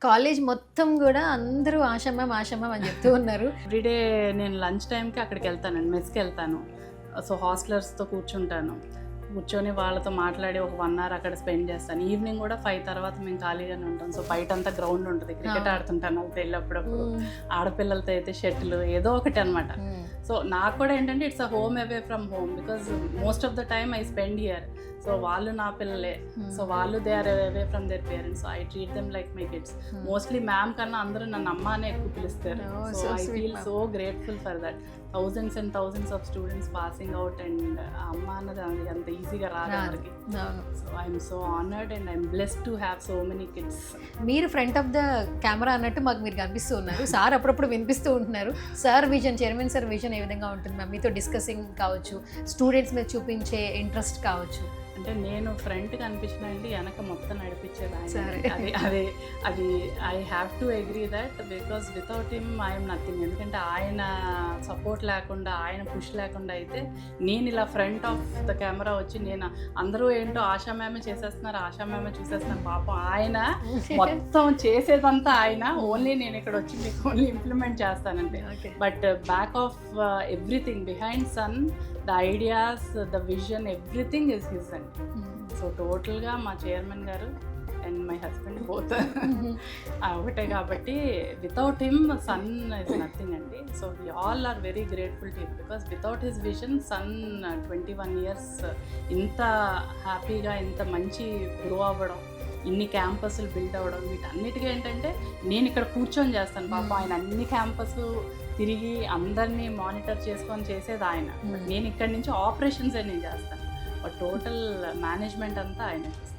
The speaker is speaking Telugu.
కాలేజ్ మొత్తం కూడా అందరూ ఆశమ్మ అని చెప్తూ ఉన్నారు. ఎవ్రీడే నేను లంచ్ టైంకి అక్కడికి వెళ్తానండి, మెస్కి వెళ్తాను. సో హాస్టలర్స్తో కూర్చొని వాళ్ళతో మాట్లాడి ఒక 1 hour అక్కడ స్పెండ్ చేస్తాను. ఈవినింగ్ కూడా 5 తర్వాత మేము ఖాళీగానే ఉంటాం. సో బయట అంతా గ్రౌండ్ ఉంటుంది, క్రికెట్ ఆడుతుంటాను వాళ్ళతో వెళ్ళినప్పుడు. ఆడపిల్లలతో అయితే షటిల్ ఏదో ఒకటి అనమాట. సో నాకు కూడా ఏంటంటే it's a home away from home, because most of the time I spend here. So వాళ్ళు నా పిల్లలే, సో వాళ్ళు they are away from their parents. So I treat them like my kids. Mostly ma'am కన్నా అందరూ నన్ను అమ్మ అనే ఎక్కువ పిలుస్తారు. So I feel so grateful for that. Thousands and thousands of students passing out and అమ్మ అన్నది అంత ఈజీగా రాదు అందరికి. So I'm so honoured and I'm blessed to have so many kids. మీరు ఫ్రంట్ ఆఫ్ ద కెమెరా అన్నట్టు మాకు మీరు కనిపిస్తూ ఉన్నారు. సార్ అప్పుడప్పుడు వినిపిస్తూ ఉంటున్నారు. Sir vision, chairman sir vision ఏ విధంగా ఉంటుంది మ్యామ్? మీతో డిస్కసింగ్ కావచ్చు, స్టూడెంట్స్ మీద చూపించే ఇంట్రెస్ట్ కావచ్చు. అంటే నేను ఫ్రంట్ కనిపించినండి, వెనక మొత్తం నడిపించేది. అది I have to agree that, because without him I'm nothing. ఎందుకంటే ఆయన సపోర్ట్ లేకుండా, ఆయన పుష్ లేకుండా అయితే నేను ఇలా ఫ్రంట్ ఆఫ్ ద కెమెరా వచ్చి నేను అందరూ ఏంటో ఆశా మ్యామే చూసేస్తున్నారు పాపం ఆయన మొత్తం చేసేదంతా ఆయన. ఓన్లీ నేను ఇక్కడ వచ్చి మీకు ఓన్లీ ఇంప్లిమెంట్ చేస్తానంటే. But back of everything behind sun, the ideas, the vision, everything is his అండి. సో టోటల్గా మా చైర్మన్ గారు అండ్ మై హస్బెండ్ బోత్ ఒకటే. కాబట్టి without him son is nothing అండి. So we all are very grateful to him, because without his vision son 21 years ఇంత హ్యాపీగా, ఇంత మంచి గ్రో అవ్వడం, ఇన్ని క్యాంపస్లు బిల్డ్ అవ్వడం, వీటన్నిటికీ ఏంటంటే నేను ఇక్కడ కూర్చొని చేస్తాను. పాప ఆయన అన్ని క్యాంపస్ తిరిగి అందరినీ మానిటర్ చేసుకొని చేసేది ఆయన. నేను ఇక్కడి నుంచి ఆపరేషన్స్ నేను చేస్తాను, బట్ టోటల్ మేనేజ్మెంట్ అంతా ఆయన చేస్తాను.